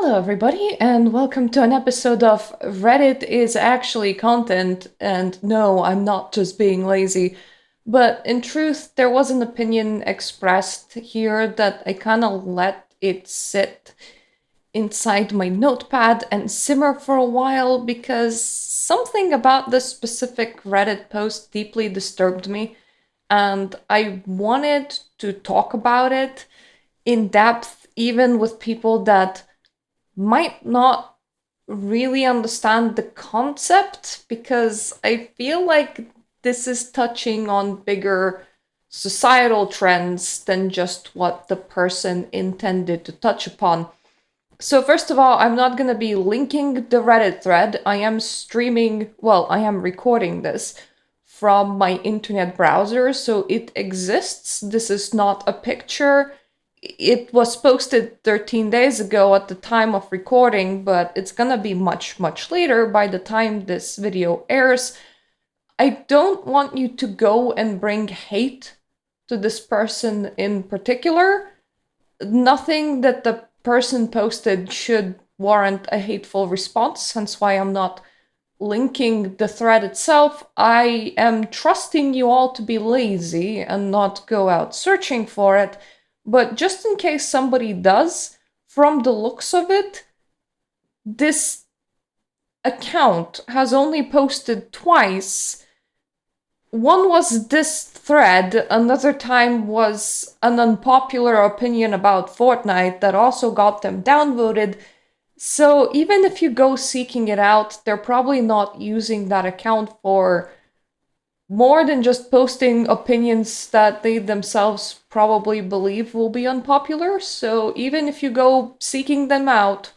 Hello, everybody, and welcome to an episode of Reddit is actually content. And no, I'm not just being lazy, but in truth, there was an opinion expressed here that I kind of let it sit inside my notepad and simmer for a while because something about this specific Reddit post deeply disturbed me, and I wanted to talk about it in depth, even with people that might not really understand the concept, because I feel like this is touching on bigger societal trends than just what the person intended to touch upon. So, first of all, I'm not going to be linking the Reddit thread. I am I am recording this from my internet browser, so it exists. This is not a picture. It was posted 13 days ago at the time of recording, but it's gonna be much, much later by the time this video airs. I don't want you to go and bring hate to this person in particular. Nothing that the person posted should warrant a hateful response, hence why I'm not linking the thread itself. I am trusting you all to be lazy and not go out searching for it. But just in case somebody does, from the looks of it, this account has only posted twice. One was this thread, another time was an unpopular opinion about Fortnite that also got them downvoted. So even if you go seeking it out, they're probably not using that account for more than just posting opinions that they themselves probably believe will be unpopular. So even if you go seeking them out,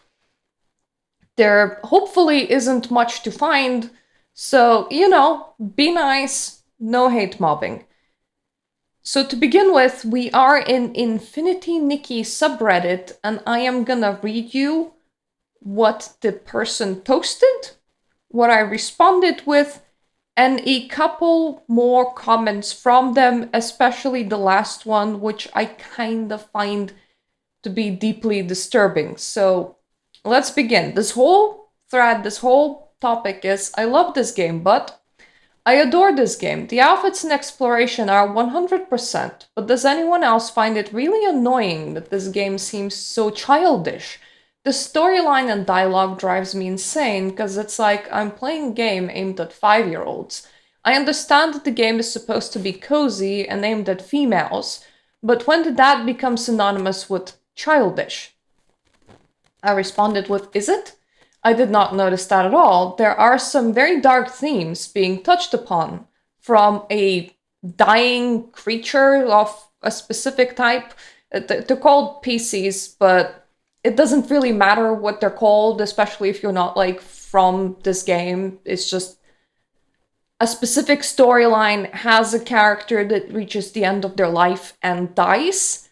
there hopefully isn't much to find. So, be nice, no hate mobbing. So to begin with, we are in Infinity Nikki subreddit, and I am gonna read you what the person posted, what I responded with, and a couple more comments from them, especially the last one, which I kind of find to be deeply disturbing. So let's begin. This whole thread, this whole topic is I love this game, but I adore this game. The outfits and exploration are 100%, but does anyone else find it really annoying that this game seems so childish? The storyline and dialogue drives me insane because it's like I'm playing a game aimed at 5-year-olds. I understand that the game is supposed to be cozy and aimed at females, but when did that become synonymous with childish? I responded with, is it? I did not notice that at all. There are some very dark themes being touched upon, from a dying creature of a specific type. They're called PCs, but it doesn't really matter what they're called, especially if you're not like from this game. It's just a specific storyline has a character that reaches the end of their life and dies.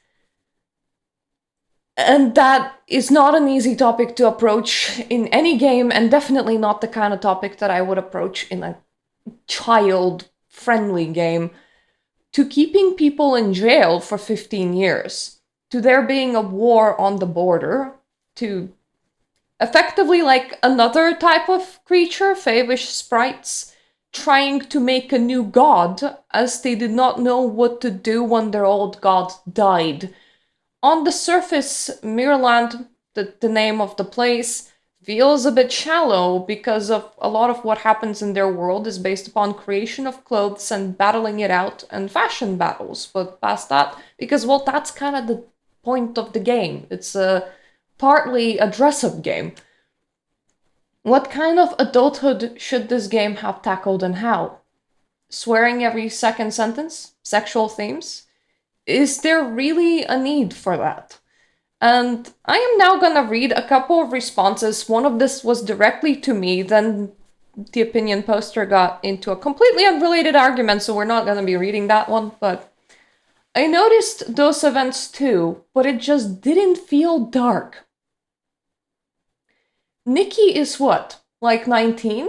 And that is not an easy topic to approach in any game, and definitely not the kind of topic that I would approach in a child-friendly game. To keeping people in jail for 15 years, to there being a war on the border, to effectively like another type of creature, Favish sprites, trying to make a new god, as they did not know what to do when their old god died. On the surface, Mirland, the name of the place, feels a bit shallow because of a lot of what happens in their world is based upon creation of clothes and battling it out and fashion battles. But past that, because, well, that's kind of the point of the game. It's partly a dress-up game. What kind of adulthood should this game have tackled and how? Swearing every second sentence? Sexual themes? Is there really a need for that? And I am now gonna read a couple of responses. One of this was directly to me, then the opinion poster got into a completely unrelated argument, so we're not gonna be reading that one, but I noticed those events too, but it just didn't feel dark. Nikki is what, like 19?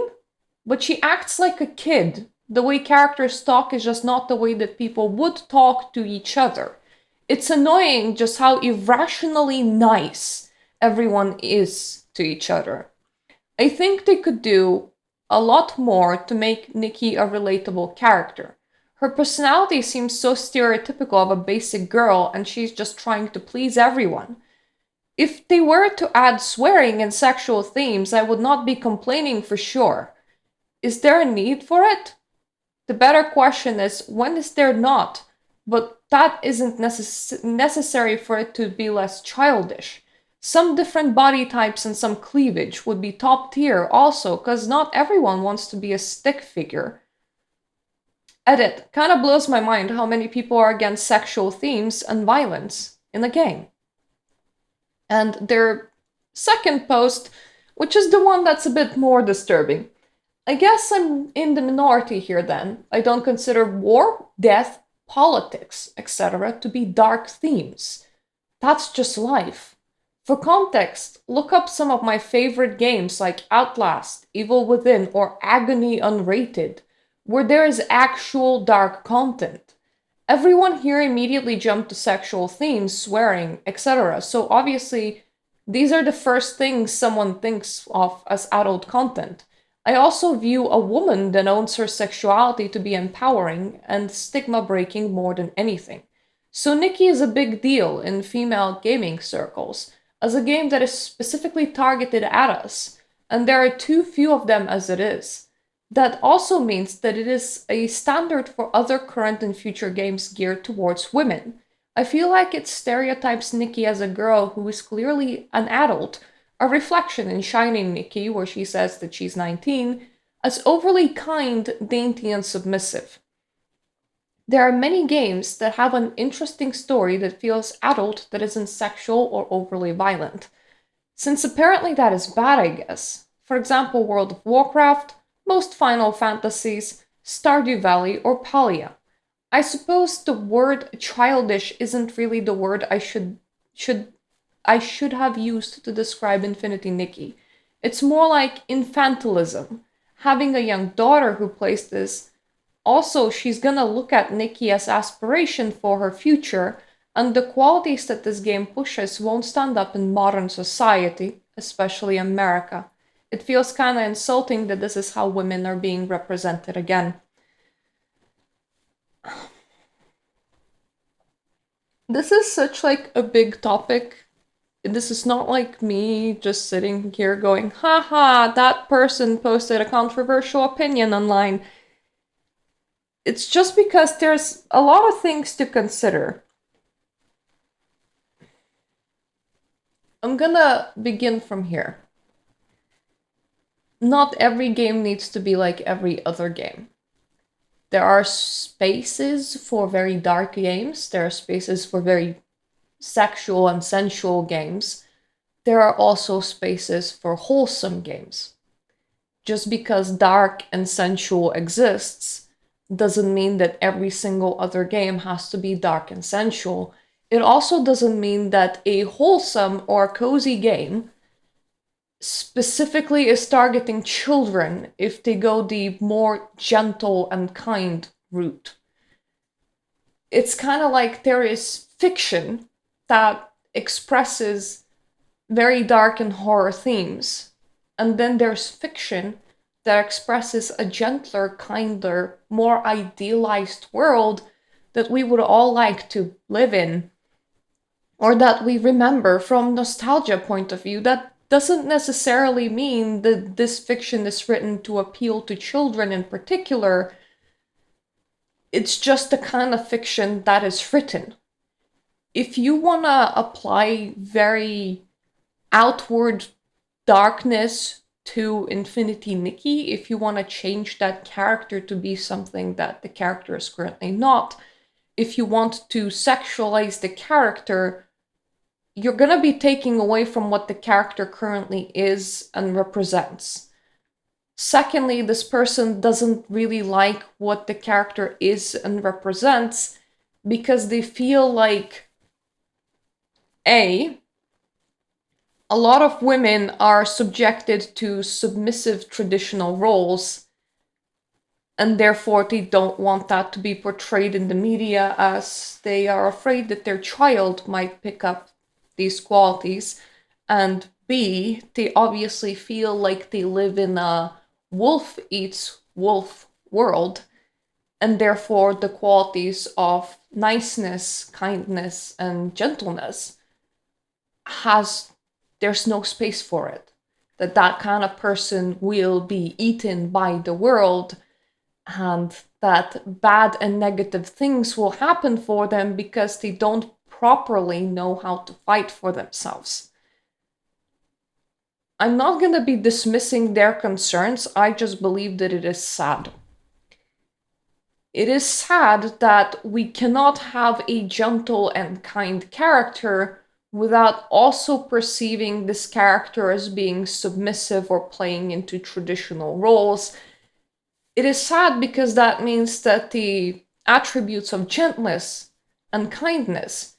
But she acts like a kid. The way characters talk is just not the way that people would talk to each other. It's annoying just how irrationally nice everyone is to each other. I think they could do a lot more to make Nikki a relatable character. Her personality seems so stereotypical of a basic girl, and she's just trying to please everyone. If they were to add swearing and sexual themes, I would not be complaining for sure. Is there a need for it? The better question is, when is there not? But that isn't necessary for it to be less childish. Some different body types and some cleavage would be top tier also, because not everyone wants to be a stick figure. Edit. Kinda blows my mind how many people are against sexual themes and violence in a game. And their second post, which is the one that's a bit more disturbing. I guess I'm in the minority here then. I don't consider war, death, politics, etc. to be dark themes. That's just life. For context, look up some of my favorite games like Outlast, Evil Within, or Agony Unrated, where there is actual dark content. Everyone here immediately jumped to sexual themes, swearing, etc. So obviously, these are the first things someone thinks of as adult content. I also view a woman that owns her sexuality to be empowering and stigma breaking more than anything. So Nikki is a big deal in female gaming circles, as a game that is specifically targeted at us, and there are too few of them as it is. That also means that it is a standard for other current and future games geared towards women. I feel like it stereotypes Nikki as a girl who is clearly an adult, a reflection in Shining Nikki, where she says that she's 19, as overly kind, dainty, and submissive. There are many games that have an interesting story that feels adult that isn't sexual or overly violent. Since apparently that is bad, I guess. For example, World of Warcraft, most Final Fantasies, Stardew Valley, or Palia. I suppose the word childish isn't really the word I should have used to describe Infinity Nikki. It's more like infantilism. Having a young daughter who plays this, also she's gonna look at Nikki as aspiration for her future, and the qualities that this game pushes won't stand up in modern society, especially America. It feels kinda insulting that this is how women are being represented again. This is such like a big topic. This is not like me just sitting here going, haha, that person posted a controversial opinion online. It's just because there's a lot of things to consider. I'm gonna begin from here. Not every game needs to be like every other game. There are spaces for very dark games, there are spaces for very sexual and sensual games. There are also spaces for wholesome games. Just because dark and sensual exists doesn't mean that every single other game has to be dark and sensual. It also doesn't mean that a wholesome or cozy game specifically is targeting children if they go the more gentle and kind route. It's kind of like there is fiction that expresses very dark and horror themes, and then there's fiction that expresses a gentler, kinder, more idealized world that we would all like to live in, or that we remember from nostalgia point of view. That doesn't necessarily mean that this fiction is written to appeal to children in particular. It's just the kind of fiction that is written. If you want to apply very outward darkness to Infinity Nikki, if you want to change that character to be something that the character is currently not, if you want to sexualize the character, you're going to be taking away from what the character currently is and represents. Secondly, this person doesn't really like what the character is and represents because they feel like a lot of women are subjected to submissive traditional roles, and therefore they don't want that to be portrayed in the media, as they are afraid that their child might pick up these qualities. and B, they obviously feel like they live in a wolf eats wolf world, and therefore the qualities of niceness, kindness, and gentleness has there's no space for it. That kind of person will be eaten by the world, and that bad and negative things will happen for them because they don't properly know how to fight for themselves. I'm not going to be dismissing their concerns. I just believe that it is sad. It is sad that we cannot have a gentle and kind character without also perceiving this character as being submissive or playing into traditional roles. It is sad because that means that the attributes of gentleness and kindness,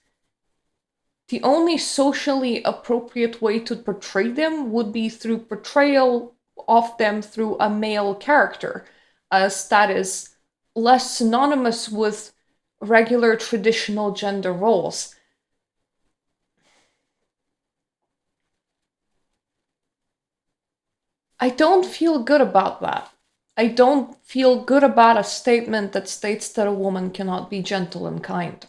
the only socially appropriate way to portray them would be through portrayal of them through a male character, as that is less synonymous with regular traditional gender roles. I don't feel good about that. I don't feel good about a statement that states that a woman cannot be gentle and kind,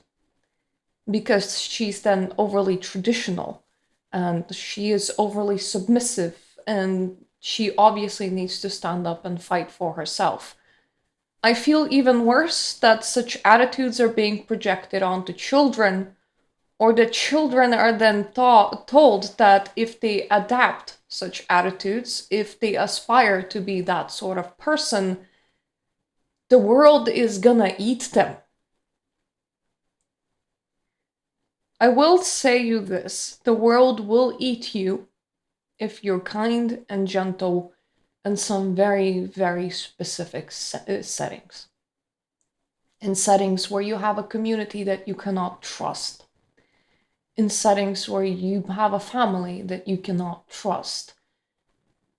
because she's then overly traditional and she is overly submissive, and she obviously needs to stand up and fight for herself. I feel even worse that such attitudes are being projected onto children, or that children are then told that if they adapt such attitudes, if they aspire to be that sort of person, the world is gonna eat them. I will say you this: the world will eat you if you're kind and gentle in some very, very specific settings. In settings where you have a community that you cannot trust. In settings where you have a family that you cannot trust.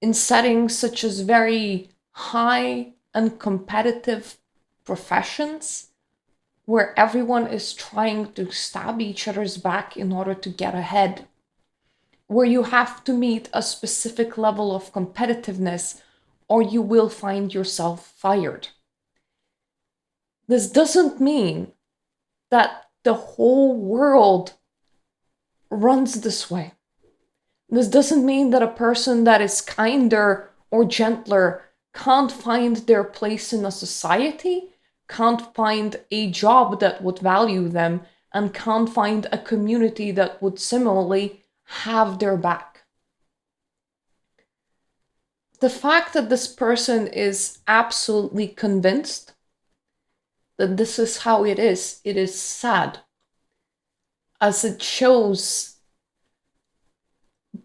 In settings such as very high and competitive professions, where everyone is trying to stab each other's back in order to get ahead, where you have to meet a specific level of competitiveness or you will find yourself fired. This doesn't mean that the whole world runs this way. This doesn't mean that a person that is kinder or gentler can't find their place in a society, can't find a job that would value them, and can't find a community that would similarly have their back. The fact that this person is absolutely convinced that this is how it is sad, as it shows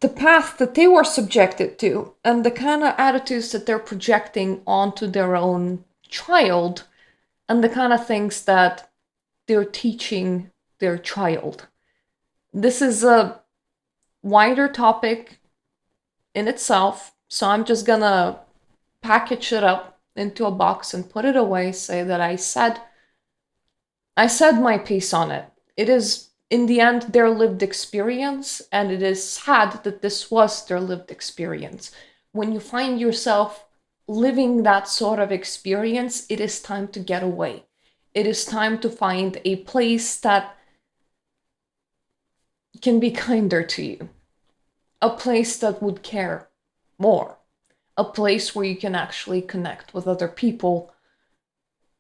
the path that they were subjected to and the kind of attitudes that they're projecting onto their own child and the kind of things that they're teaching their child. This is a wider topic in itself, so I'm just gonna package it up into a box and put it away, say that I said my piece on it. It is, in the end, their lived experience, and it is sad that this was their lived experience. When you find yourself living that sort of experience, it is time to get away. It is time to find a place that can be kinder to you, a place that would care more, a place where you can actually connect with other people,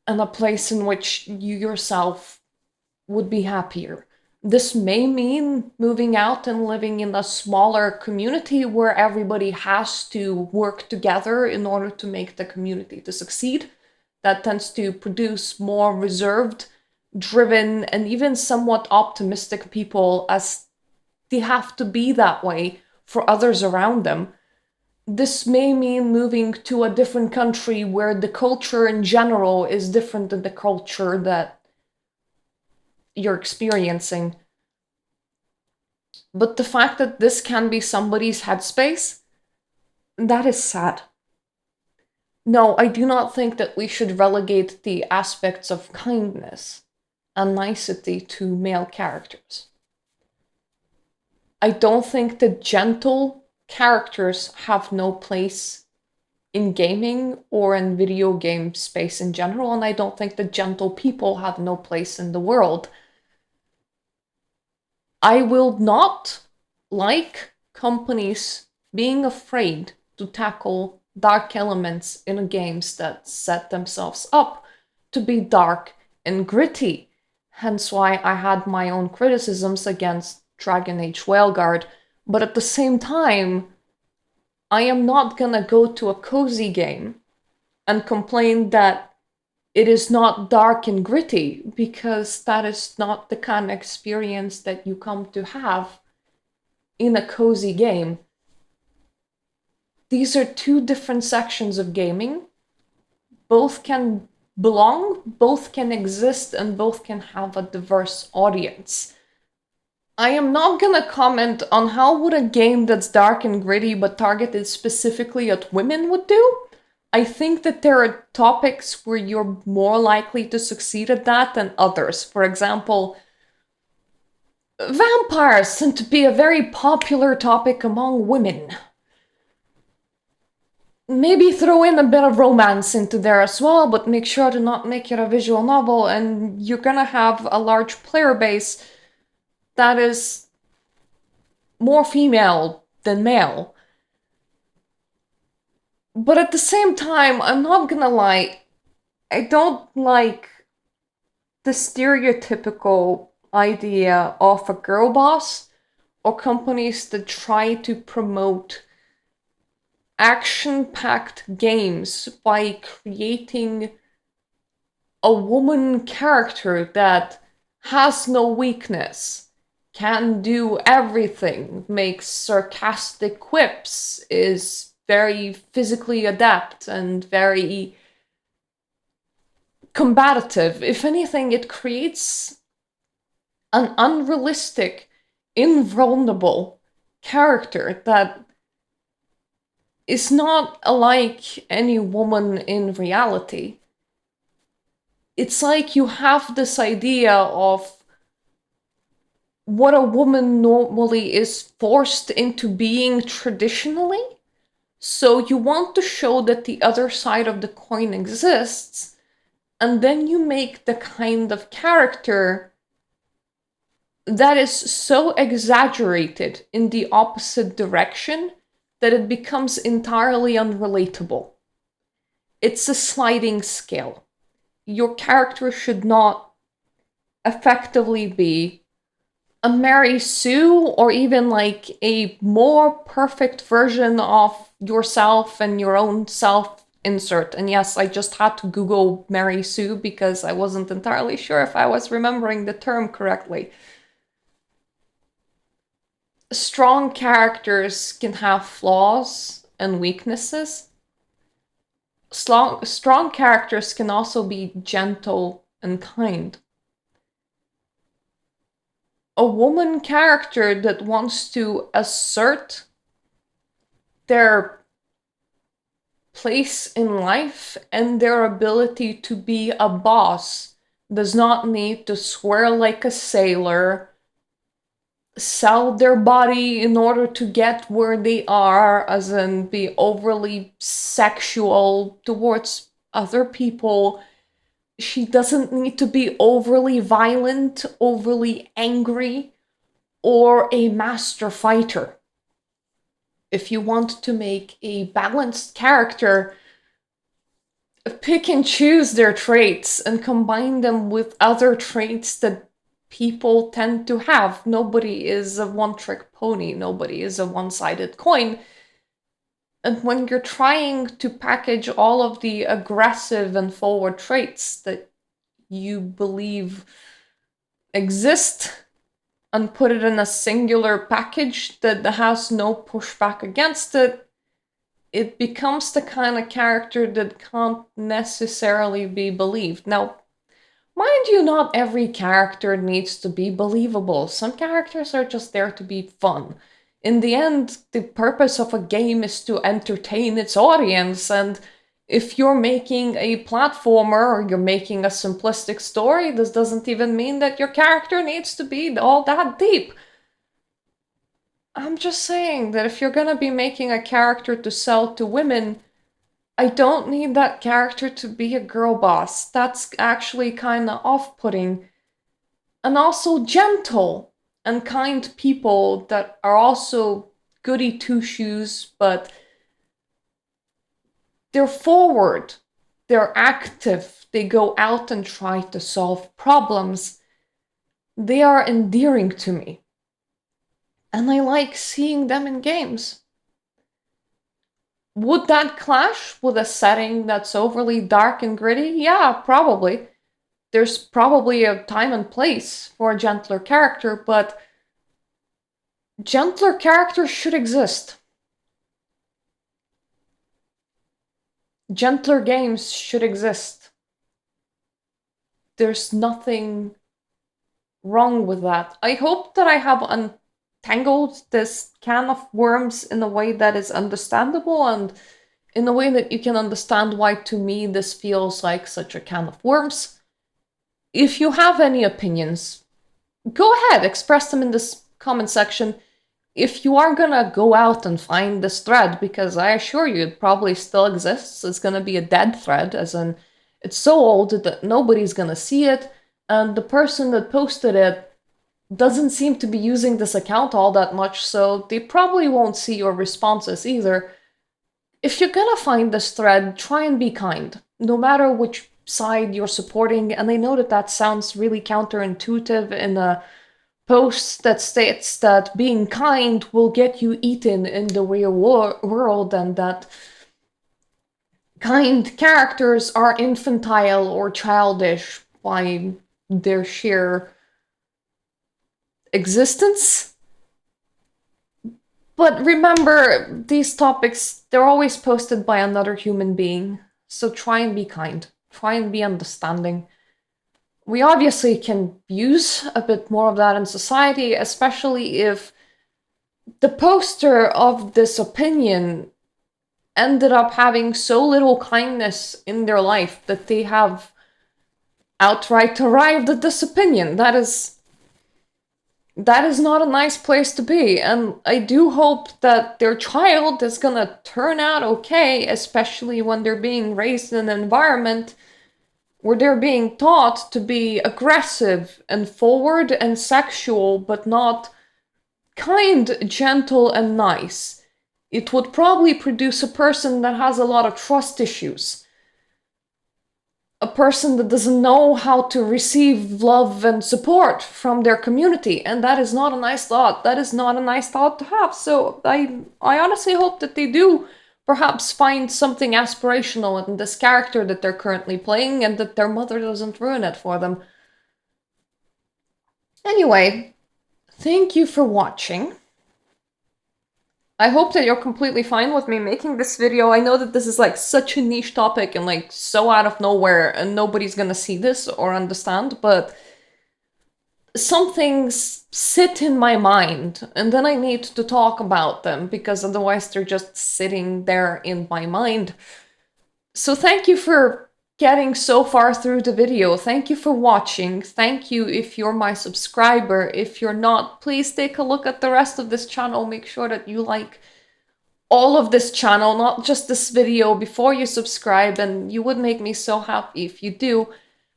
and a place in which you yourself would be happier. This may mean moving out and living in a smaller community where everybody has to work together in order to make the community to succeed. That tends to produce more reserved, driven, and even somewhat optimistic people, as they have to be that way for others around them. This may mean moving to a different country where the culture in general is different than the culture that you're experiencing. But the fact that this can be somebody's headspace, that is sad. No, I do not think that we should relegate the aspects of kindness and nicety to male characters. I don't think the gentle characters have no place in gaming or in video game space in general, and I don't think the gentle people have no place in the world. I will not like companies being afraid to tackle dark elements in games that set themselves up to be dark and gritty. Hence why I had my own criticisms against Dragon Age Whaleguard. But at the same time, I am not gonna go to a cozy game and complain that it is not dark and gritty, because that is not the kind of experience that you come to have in a cozy game. These are two different sections of gaming. Both can belong, both can exist, and both can have a diverse audience. I am not gonna comment on how would a game that's dark and gritty but targeted specifically at women would do. I think that there are topics where you're more likely to succeed at that than others. For example, vampires seem to be a very popular topic among women. Maybe throw in a bit of romance into there as well, but make sure to not make it a visual novel, and you're gonna have a large player base that is more female than male. But at the same time, I'm not gonna lie, I don't like the stereotypical idea of a girl boss or companies that try to promote action-packed games by creating a woman character that has no weakness, can do everything, makes sarcastic quips, is very physically adept and very combative. If anything, it creates an unrealistic, invulnerable character that is not like any woman in reality. It's like you have this idea of what a woman normally is forced into being traditionally. So you want to show that the other side of the coin exists, and then you make the kind of character that is so exaggerated in the opposite direction that it becomes entirely unrelatable. It's a sliding scale. Your character should not effectively be a Mary Sue or even like a more perfect version of yourself and your own self insert. And yes, I just had to Google Mary Sue because I wasn't entirely sure if I was remembering the term correctly. Strong characters can have flaws and weaknesses. Strong characters can also be gentle and kind. A woman character that wants to assert their place in life and their ability to be a boss does not need to swear like a sailor, sell their body in order to get where they are, as in be overly sexual towards other people. She doesn't need to be overly violent, overly angry, or a master fighter. If you want to make a balanced character, pick and choose their traits and combine them with other traits that people tend to have. Nobody is a one-trick pony. Nobody is a one-sided coin. And when you're trying to package all of the aggressive and forward traits that you believe exist and put it in a singular package that has no pushback against it, it becomes the kind of character that can't necessarily be believed. Now, mind you, not every character needs to be believable. Some characters are just there to be fun. In the end, the purpose of a game is to entertain its audience, and if you're making a platformer or you're making a simplistic story, this doesn't even mean that your character needs to be all that deep. I'm just saying that if you're gonna be making a character to sell to women, I don't need that character to be a girl boss. That's actually kind of off-putting. And also gentle and kind people that are also goody two-shoes, but they're forward, they're active, they go out and try to solve problems. They are endearing to me. And I like seeing them in games. Would that clash with a setting that's overly dark and gritty? Yeah, probably. There's probably a time and place for a gentler character, but gentler characters should exist. Gentler games should exist. There's nothing wrong with that. I hope that I have untangled this can of worms in a way that is understandable and in a way that you can understand why to me this feels like such a can of worms. If you have any opinions, go ahead, express them in this comment section. If you are gonna go out and find this thread, because I assure you it probably still exists, it's gonna be a dead thread, as in it's so old that nobody's gonna see it, and the person that posted it doesn't seem to be using this account all that much, so they probably won't see your responses either. If you're gonna find this thread, try and be kind, no matter which side you're supporting, and I know that that sounds really counterintuitive in a post that states that being kind will get you eaten in the real world and that kind characters are infantile or childish by their sheer existence. But remember, these topics, they're always posted by another human being, so try and be kind. Try and be understanding. We obviously can use a bit more of that in society, especially if the poster of this opinion ended up having so little kindness in their life that they have outright arrived at this opinion. That is not a nice place to be, and I do hope that their child is gonna turn out okay, especially when they're being raised in an environment where they're being taught to be aggressive and forward and sexual, but not kind, gentle, and nice. It would probably produce a person that has a lot of trust issues. A person that doesn't know how to receive love and support from their community, and that is not a nice thought. That is not a nice thought to have. So I honestly hope that they do perhaps find something aspirational in this character that they're currently playing and that their mother doesn't ruin it for them. Anyway, thank you for watching. I hope that you're completely fine with me making this video. I know that this is like such a niche topic and like so out of nowhere and nobody's gonna see this or understand, but some things sit in my mind and then I need to talk about them because otherwise they're just sitting there in my mind. So thank you for getting so far through the video. Thank you for watching. Thank you if you're my subscriber. If you're not, please take a look at the rest of this channel. Make sure that you like all of this channel, not just this video, before you subscribe, and you would make me so happy if you do.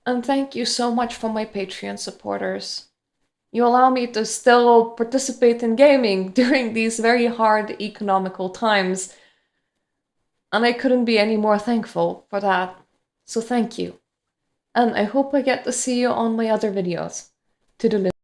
And thank you so much for my Patreon supporters. You allow me to still participate in gaming during these very hard economical times. And I couldn't be any more thankful for that. So thank you. And I hope I get to see you on my other videos. Toodaloo.